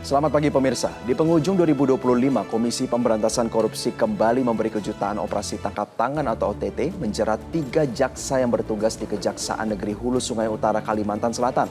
Selamat pagi pemirsa. Di penghujung 2025, Komisi Pemberantasan Korupsi kembali memberi kejutan operasi tangkap tangan atau OTT menjerat 3 jaksa yang bertugas di Kejaksaan Negeri Hulu Sungai Utara, Kalimantan Selatan.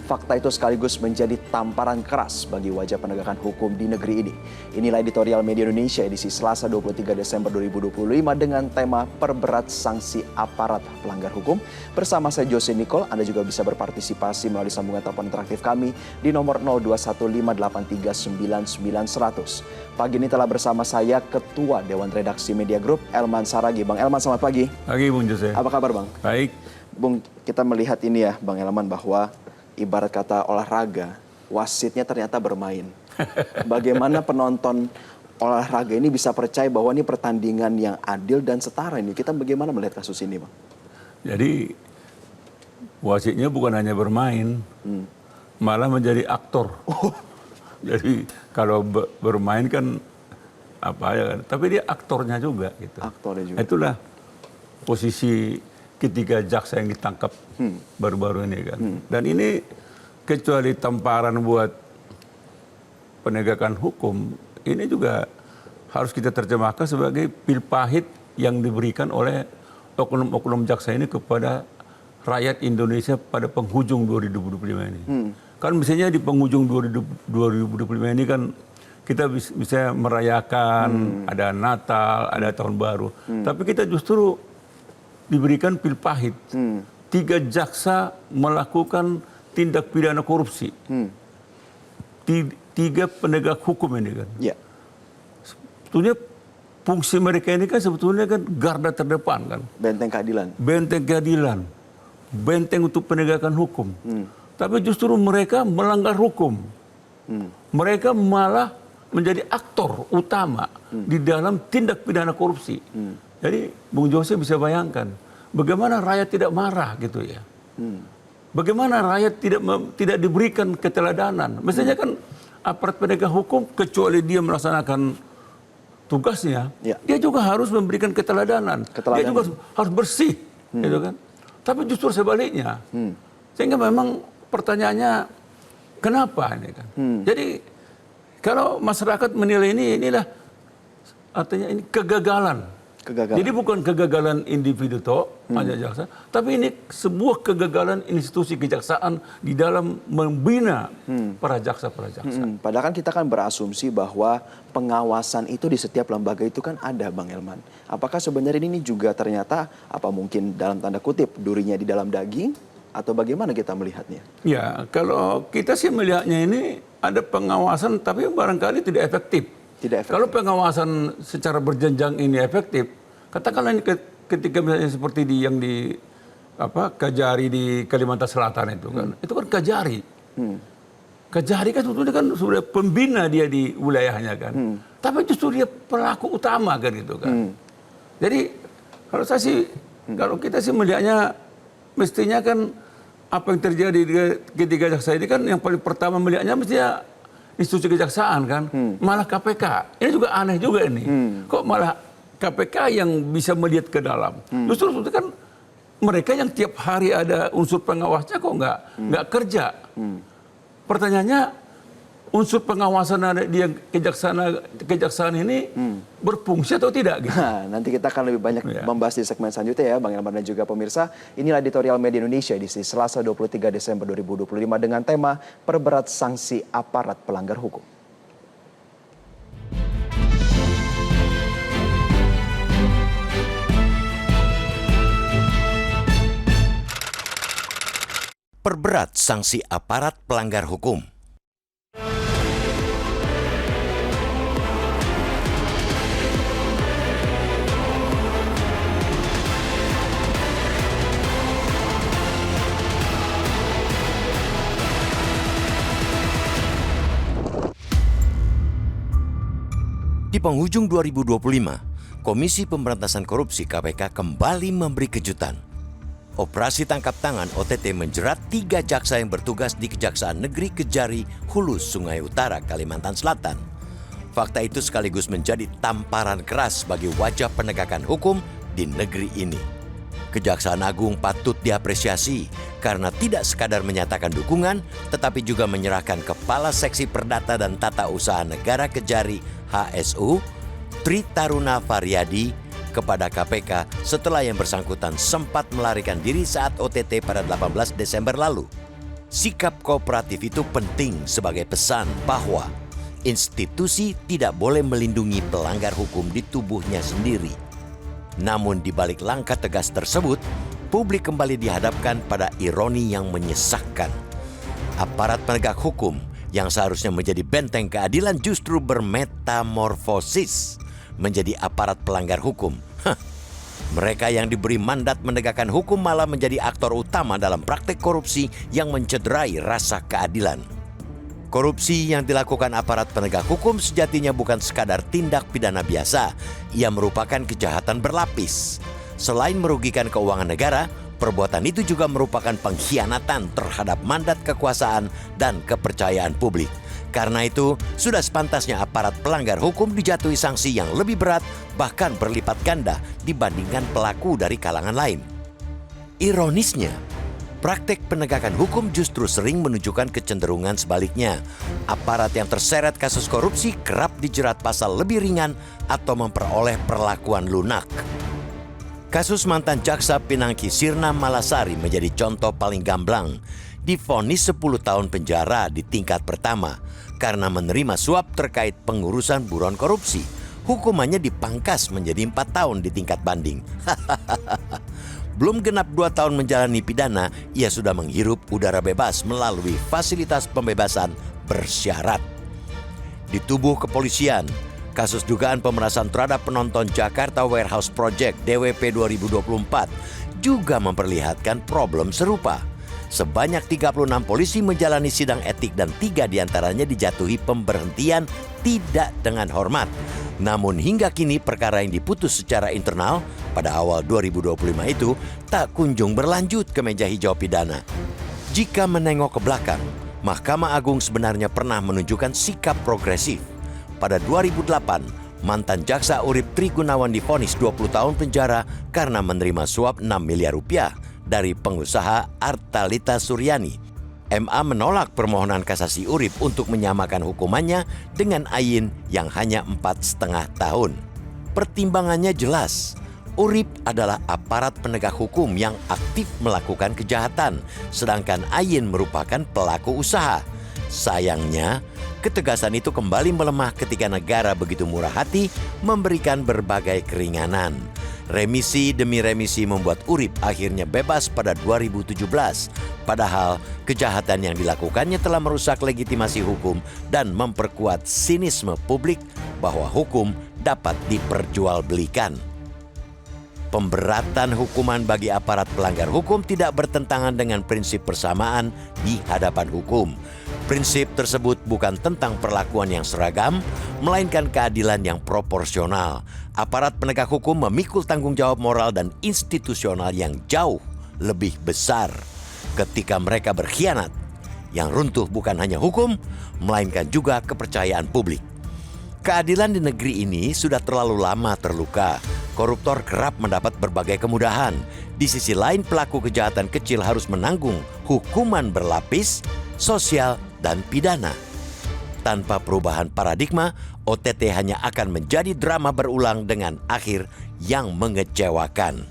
Fakta itu sekaligus menjadi tamparan keras bagi wajah penegakan hukum di negeri ini. Inilah editorial Media Indonesia edisi Selasa 23 Desember 2025 dengan tema Perberat Sanksi Aparat Pelanggar Hukum. Bersama saya Jose Nicole, Anda juga bisa berpartisipasi melalui sambungan telepon interaktif kami di nomor 0215839900. Pagi ini telah bersama saya Ketua Dewan Redaksi Media Group, Elman Saragih. Bang Elman, selamat pagi. Pagi, Bung Jose. Apa kabar, Bang? Baik. Bung, kita melihat ini ya, Bang Elman, bahwa ibarat kata olahraga, wasitnya ternyata bermain. Bagaimana penonton olahraga ini bisa percaya bahwa ini pertandingan yang adil dan setara ini? Kita bagaimana melihat kasus ini, Bang? Jadi wasitnya bukan hanya bermain, malah menjadi aktor. Jadi kalau bermain kan apa ya kan, tapi dia aktornya juga gitu. Aktornya juga. Itulah posisi ketiga jaksa yang ditangkap baru-baru ini kan. Dan ini kecuali tamparan buat penegakan hukum, ini juga harus kita terjemahkan sebagai pil pahit yang diberikan oleh oknum-oknum jaksa ini kepada rakyat Indonesia pada penghujung 2025 ini. Kan misalnya di penghujung 2025 ini kan kita bisa merayakan, ada Natal, ada Tahun Baru. Tapi kita justru diberikan pil pahit. 3 jaksa melakukan tindak pidana korupsi. 3 penegak hukum ini kan. Ya. Sebetulnya fungsi mereka ini kan sebetulnya kan garda terdepan kan. Benteng keadilan. Benteng keadilan. Benteng untuk penegakan hukum. Tapi justru mereka melanggar hukum. Mereka malah menjadi aktor utama di dalam tindak pidana korupsi. Jadi Bung Jose bisa bayangkan bagaimana rakyat tidak marah gitu ya. Bagaimana rakyat tidak diberikan keteladanan. Misalnya kan aparat penegak hukum kecuali dia melaksanakan tugasnya, dia juga harus memberikan keteladanan. Dia juga harus bersih, gitu kan. Tapi justru sebaliknya. Sehingga memang pertanyaannya kenapa ini kan. Jadi kalau masyarakat menilai inilah artinya ini kegagalan. Jadi bukan kegagalan individu hanya jaksa, tapi ini sebuah kegagalan institusi kejaksaan di dalam membina para jaksa. Padahal kan kita kan berasumsi bahwa pengawasan itu di setiap lembaga itu kan ada, Bang Elman. Apakah sebenarnya ini juga ternyata apa mungkin dalam tanda kutip durinya di dalam daging atau bagaimana kita melihatnya? Ya, kalau kita sih melihatnya ini ada pengawasan tapi barangkali tidak efektif. Kalau pengawasan secara berjenjang ini efektif, katakanlah ketika misalnya seperti yang di Kajari di Kalimantan Selatan itu kan, itu kan Kajari. Kajari kan sebetulnya kan sudah pembina dia di wilayahnya kan, tapi justru dia pelaku utama kan gitu kan. Jadi kalau saya sih, kalau kita sih melihatnya mestinya kan apa yang terjadi di ketiga jaksa ini kan yang paling pertama melihatnya mestinya institusi kejaksaan kan, malah KPK. Ini juga aneh juga ini. Kok malah KPK yang bisa melihat ke dalam? Justru itu kan mereka yang tiap hari ada unsur pengawasnya kok nggak kerja. Pertanyaannya unsur pengawasan di kejaksaan ini berfungsi atau tidak? Gitu. Nah, nanti kita akan lebih banyak membahas di segmen selanjutnya ya, Bang Elman dan juga pemirsa. Inilah editorial Media Indonesia di Selasa 23 Desember 2025 dengan tema Perberat Sanksi Aparat Pelanggar Hukum. Perberat sanksi aparat pelanggar hukum. Di penghujung 2025, Komisi Pemberantasan Korupsi KPK kembali memberi kejutan. Operasi tangkap tangan OTT menjerat 3 jaksa yang bertugas di Kejaksaan Negeri Kejari, Hulu Sungai Utara, Kalimantan Selatan. Fakta itu sekaligus menjadi tamparan keras bagi wajah penegakan hukum di negeri ini. Kejaksaan Agung patut diapresiasi karena tidak sekadar menyatakan dukungan, tetapi juga menyerahkan Kepala Seksi Perdata dan Tata Usaha Negara Kejari HSU, Tri Taruna Varyadi, kepada KPK setelah yang bersangkutan sempat melarikan diri saat OTT pada 18 Desember lalu. Sikap kooperatif itu penting sebagai pesan bahwa institusi tidak boleh melindungi pelanggar hukum di tubuhnya sendiri. Namun di balik langkah tegas tersebut, publik kembali dihadapkan pada ironi yang menyesakkan. Aparat penegak hukum yang seharusnya menjadi benteng keadilan justru bermetamorfosis menjadi aparat pelanggar hukum. Mereka yang diberi mandat menegakkan hukum malah menjadi aktor utama dalam praktek korupsi yang mencederai rasa keadilan. Korupsi yang dilakukan aparat penegak hukum sejatinya bukan sekadar tindak pidana biasa. Ia merupakan kejahatan berlapis. Selain merugikan keuangan negara, perbuatan itu juga merupakan pengkhianatan terhadap mandat kekuasaan dan kepercayaan publik. Karena itu, sudah sepantasnya aparat pelanggar hukum dijatuhi sanksi yang lebih berat, bahkan berlipat ganda dibandingkan pelaku dari kalangan lain. Ironisnya, praktek penegakan hukum justru sering menunjukkan kecenderungan sebaliknya. Aparat yang terseret kasus korupsi kerap dijerat pasal lebih ringan atau memperoleh perlakuan lunak. Kasus mantan jaksa Pinangki Sirna Malasari menjadi contoh paling gamblang. Divonis 10 tahun penjara di tingkat pertama karena menerima suap terkait pengurusan buron korupsi. Hukumannya dipangkas menjadi 4 tahun di tingkat banding. Belum genap 2 tahun menjalani pidana, ia sudah menghirup udara bebas melalui fasilitas pembebasan bersyarat. Di tubuh kepolisian, kasus dugaan pemerasan terhadap penonton Jakarta Warehouse Project DWP 2024 juga memperlihatkan problem serupa. Sebanyak 36 polisi menjalani sidang etik dan 3 diantaranya dijatuhi pemberhentian tidak dengan hormat. Namun hingga kini perkara yang diputus secara internal pada awal 2025 itu tak kunjung berlanjut ke meja hijau pidana. Jika menengok ke belakang, Mahkamah Agung sebenarnya pernah menunjukkan sikap progresif. Pada 2008, mantan jaksa Urip Tri Gunawan divonis 20 tahun penjara karena menerima suap 6 miliar rupiah dari pengusaha Artalita Suryani. MA menolak permohonan kasasi Urip untuk menyamakan hukumannya dengan Ayin yang hanya 4,5 tahun. Pertimbangannya jelas, Urip adalah aparat penegak hukum yang aktif melakukan kejahatan, sedangkan Ayin merupakan pelaku usaha. Sayangnya, ketegasan itu kembali melemah ketika negara begitu murah hati memberikan berbagai keringanan. Remisi demi remisi membuat Urip akhirnya bebas pada 2017. Padahal kejahatan yang dilakukannya telah merusak legitimasi hukum dan memperkuat sinisme publik bahwa hukum dapat diperjualbelikan. Pemberatan hukuman bagi aparat pelanggar hukum tidak bertentangan dengan prinsip persamaan di hadapan hukum. Prinsip tersebut bukan tentang perlakuan yang seragam, melainkan keadilan yang proporsional. Aparat penegak hukum memikul tanggung jawab moral dan institusional yang jauh lebih besar ketika mereka berkhianat. Yang runtuh bukan hanya hukum, melainkan juga kepercayaan publik. Keadilan di negeri ini sudah terlalu lama terluka. Koruptor kerap mendapat berbagai kemudahan. Di sisi lain, pelaku kejahatan kecil harus menanggung hukuman berlapis, sosial, dan pidana. Tanpa perubahan paradigma, OTT hanya akan menjadi drama berulang dengan akhir yang mengecewakan.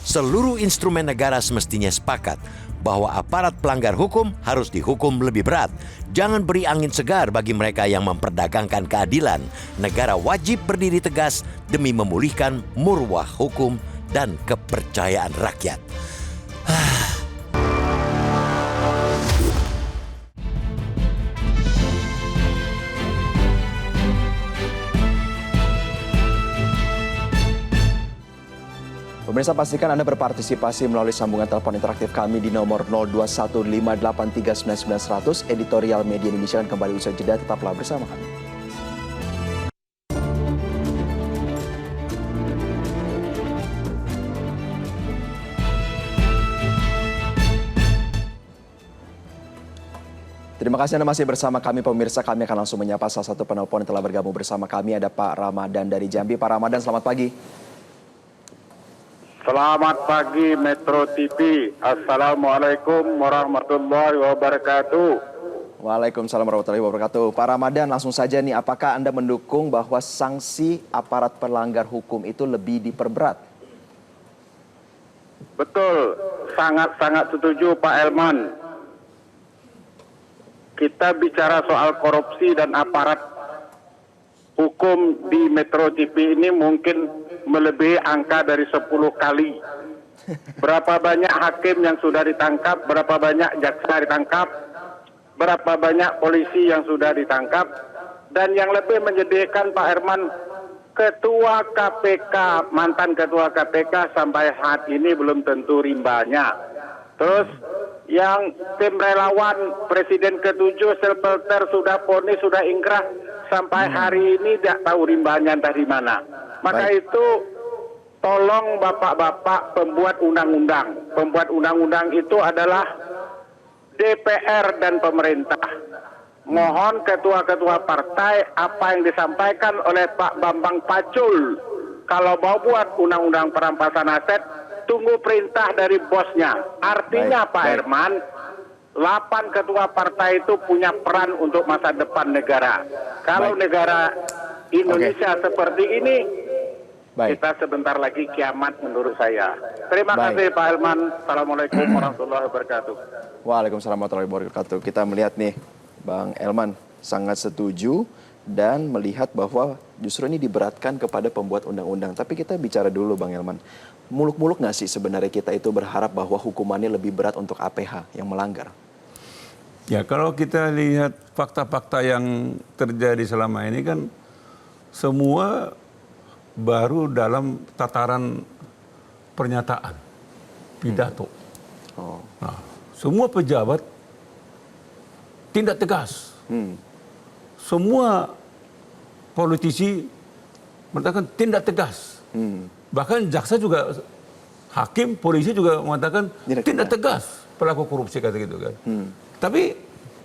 Seluruh instrumen negara semestinya sepakat bahwa aparat pelanggar hukum harus dihukum lebih berat. Jangan beri angin segar bagi mereka yang memperdagangkan keadilan. Negara wajib berdiri tegas demi memulihkan marwah hukum dan kepercayaan rakyat. Pemirsa, pastikan Anda berpartisipasi melalui sambungan telepon interaktif kami di nomor 0215839900. Editorial Media Indonesia akan kembali usai jeda, tetaplah bersama kami. Terima kasih Anda masih bersama kami pemirsa. Kami akan langsung menyapa salah satu penelpon yang telah bergabung bersama kami. Ada Pak Ramadan dari Jambi. Pak Ramadan, selamat pagi. Selamat pagi Metro TV. Assalamualaikum warahmatullahi wabarakatuh. Waalaikumsalam warahmatullahi wabarakatuh. Pak Ramadan, langsung saja nih, apakah Anda mendukung bahwa sanksi aparat pelanggar hukum itu lebih diperberat? Betul, sangat-sangat setuju Pak Elman. Kita bicara soal korupsi dan aparat hukum di Metro TV ini mungkin melebihi angka dari 10 kali. Berapa banyak hakim yang sudah ditangkap, berapa banyak jaksa ditangkap, berapa banyak polisi yang sudah ditangkap, dan yang lebih menyedihkan Pak Herman, Ketua KPK, mantan Ketua KPK sampai saat ini belum tentu rimbanya. Terus yang tim relawan Presiden ke-7 Selpelter sudah ponis, sudah ingkrah, sampai hari ini tidak tahu rimbanya entah di mana. Maka itu tolong bapak-bapak pembuat undang-undang. Pembuat undang-undang itu adalah DPR dan pemerintah. Mohon ketua-ketua partai apa yang disampaikan oleh Pak Bambang Pacul. Kalau mau buat undang-undang perampasan aset, tunggu perintah dari bosnya. Artinya Pak Herman, 8 ketua partai itu punya peran untuk masa depan negara. Kalau negara Indonesia seperti ini, kita sebentar lagi kiamat menurut saya. Terima kasih Pak Elman. Assalamualaikum warahmatullahi wabarakatuh. Waalaikumsalam warahmatullahi wabarakatuh. Kita melihat nih, Bang Elman sangat setuju dan melihat bahwa justru ini diberatkan kepada pembuat undang-undang. Tapi kita bicara dulu Bang Elman, muluk-muluk nggak sih sebenarnya kita itu berharap bahwa hukumannya lebih berat untuk APH yang melanggar? Ya, kalau kita lihat fakta-fakta yang terjadi selama ini kan semua baru dalam tataran pernyataan, pidato. Nah, semua pejabat tindak tegas. Semua politisi mengatakan tindak tegas. Bahkan jaksa juga, hakim, polisi juga mengatakan tindak tegas pelaku korupsi, kata gitu kan. Tapi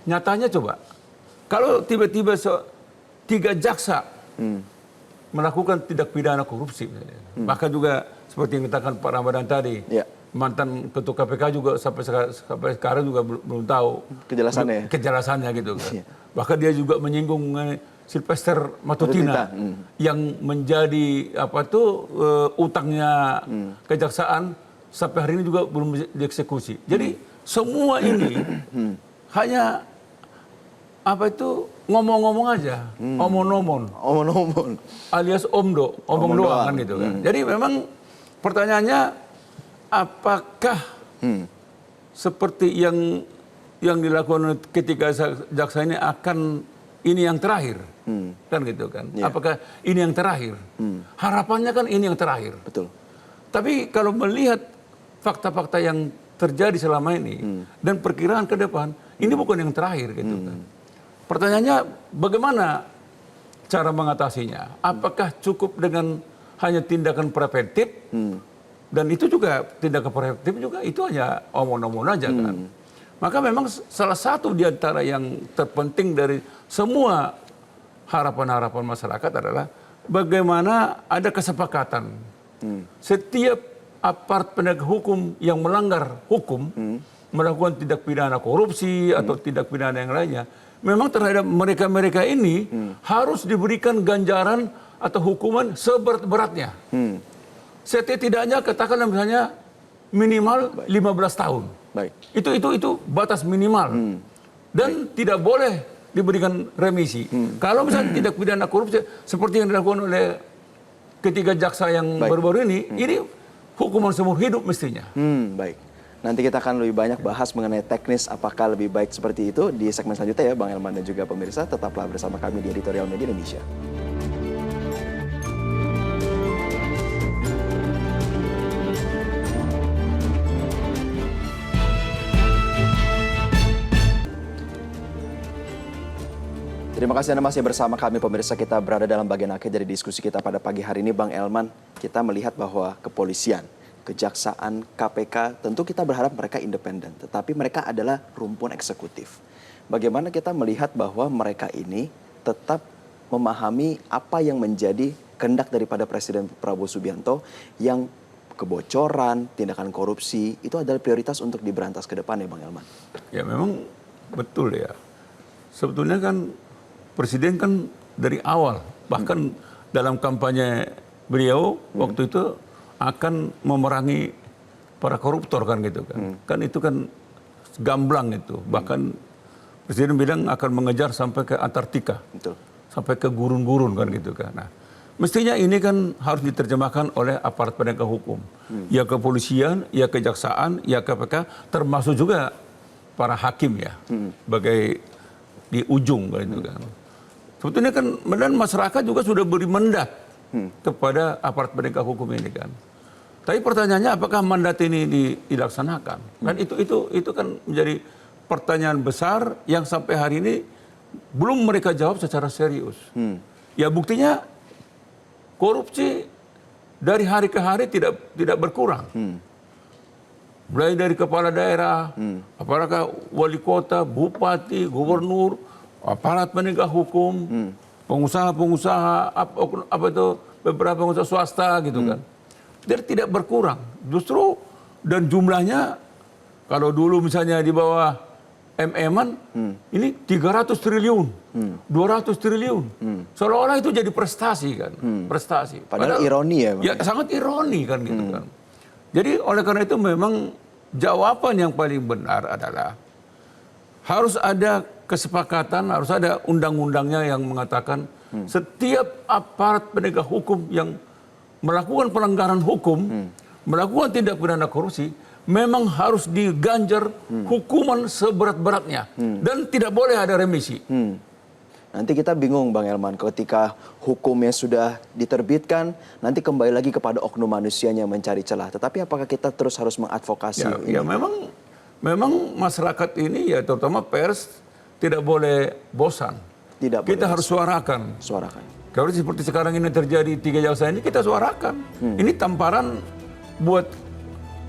nyatanya coba, kalau tiba-tiba 3 jaksa melakukan tindak pidana korupsi, bahkan juga seperti yang dikatakan Pak Ramadan tadi, mantan ketua KPK juga sampai sekarang juga belum tahu kejelasannya gitu kan. Bahkan dia juga menyinggung mengenai Sylvester Matutina yang menjadi utangnya kejaksaan sampai hari ini juga belum dieksekusi. Jadi semua ini hanya ngomong-ngomong aja, omon-omon, alias omong doang kan gitu kan. Jadi memang pertanyaannya, apakah seperti yang dilakukan ketika jaksa ini akan ini yang terakhir, kan gitu kan? Apakah ini yang terakhir? Harapannya kan ini yang terakhir. Betul. Tapi kalau melihat fakta-fakta yang terjadi selama ini dan perkiraan ke depan, ini bukan yang terakhir gitu kan. Pertanyaannya, bagaimana cara mengatasinya? Apakah cukup dengan hanya tindakan preventif? Dan itu juga tindakan preventif juga itu hanya omong-omong aja kan. Maka memang salah satu di antara yang terpenting dari semua harapan-harapan masyarakat adalah bagaimana ada kesepakatan. Setiap aparat penegak hukum yang melanggar hukum, melakukan tindak pidana korupsi atau tindak pidana yang lainnya, memang terhadap mereka-mereka ini harus diberikan ganjaran atau hukuman seberat-beratnya. Setidaknya katakanlah misalnya minimal 15 tahun. Itu batas minimal. Dan tidak boleh diberikan remisi. Kalau misalnya tindak pidana korupsi seperti yang dilakukan oleh ketiga jaksa yang baru-baru ini hukuman seumur hidup mestinya. Baik. Nanti kita akan lebih banyak bahas mengenai teknis apakah lebih baik seperti itu di segmen selanjutnya ya Bang Elman dan juga pemirsa. Tetaplah bersama kami di Editorial Media Indonesia. Terima kasih Anda masih bersama kami pemirsa. Kita berada dalam bagian akhir dari diskusi kita pada pagi hari ini Bang Elman. Kita melihat bahwa kepolisian, kejaksaan, KPK, tentu kita berharap mereka independen. Tetapi mereka adalah rumpun eksekutif. Bagaimana kita melihat bahwa mereka ini tetap memahami apa yang menjadi kehendak daripada Presiden Prabowo Subianto yang kebocoran, tindakan korupsi, itu adalah prioritas untuk diberantas ke depan ya Bang Elman? Ya memang betul ya. Sebetulnya kan Presiden kan dari awal, bahkan dalam kampanye beliau waktu itu akan memerangi para koruptor kan gitu kan. Kan itu kan gamblang itu. Bahkan Presiden bilang akan mengejar sampai ke Antartika. Betul. Sampai ke gurun-gurun kan gitu kan. Nah, mestinya ini kan harus diterjemahkan oleh aparat penegak hukum. Ya kepolisian, ya kejaksaan, ya KPK, termasuk juga para hakim ya. Sebagai di ujung kan gitu kan. Sebetulnya kan dan masyarakat juga sudah beri mandat kepada aparat penegak hukum ini kan. Tapi pertanyaannya apakah mandat ini dilaksanakan? Kan itu kan menjadi pertanyaan besar yang sampai hari ini belum mereka jawab secara serius. Ya buktinya korupsi dari hari ke hari tidak berkurang. Mulai dari kepala daerah, apakah wali kota, bupati, gubernur, aparat penegak hukum, pengusaha-pengusaha, apa itu beberapa pengusaha swasta gitu kan. Dia tidak berkurang. Justru dan jumlahnya kalau dulu misalnya di bawah MM-an, ini 300 triliun, 200 triliun. Seolah-olah itu jadi prestasi kan, prestasi. Padahal ironi ya Bang? Ya sangat ironi kan gitu kan. Jadi oleh karena itu memang jawaban yang paling benar adalah harus ada kesepakatan, harus ada undang-undangnya yang mengatakan setiap aparat penegak hukum yang melakukan pelanggaran hukum, melakukan tindak pidana korupsi, memang harus diganjar hukuman seberat-beratnya dan tidak boleh ada remisi. Nanti kita bingung Bang Elman, ketika hukumnya sudah diterbitkan, nanti kembali lagi kepada oknum manusianya mencari celah. Tetapi apakah kita terus harus mengadvokasi ini? Ya memang masyarakat ini ya terutama pers tidak boleh bosan. Kita harus suarakan. Kalau seperti sekarang ini terjadi 3 jaksa ini kita suarakan. Ini tamparan buat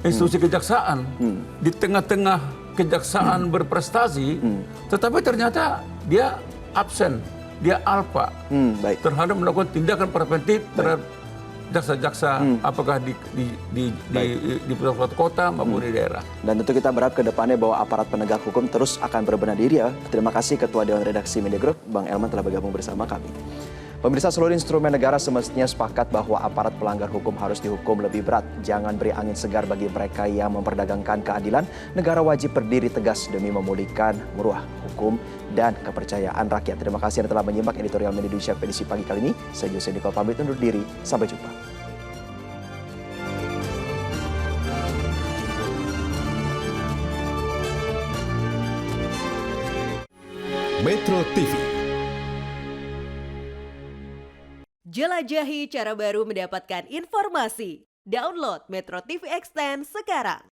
institusi kejaksaan. Di tengah-tengah kejaksaan berprestasi, tetapi ternyata dia absen, dia alpa terhadap melakukan tindakan preventif terhadap jaksa-jaksa, apakah di pusat kota maupun di daerah. Dan tentu kita berharap ke depannya bahwa aparat penegak hukum terus akan berbenah diri ya. Terima kasih Ketua Dewan Redaksi Media Group, Bang Elman telah bergabung bersama kami. Pemirsa, seluruh instrumen negara semestinya sepakat bahwa aparat pelanggar hukum harus dihukum lebih berat. Jangan beri angin segar bagi mereka yang memperdagangkan keadilan. Negara wajib berdiri tegas demi memulihkan maruah hukum dan kepercayaan rakyat. Terima kasih Anda telah menyimak editorial Media Indonesia edisi pagi kali ini. Saya Jose Nicole pamit undur diri. Sampai jumpa. Metro TV. Jelajahi cara baru mendapatkan informasi. Download Metro TV Extend sekarang.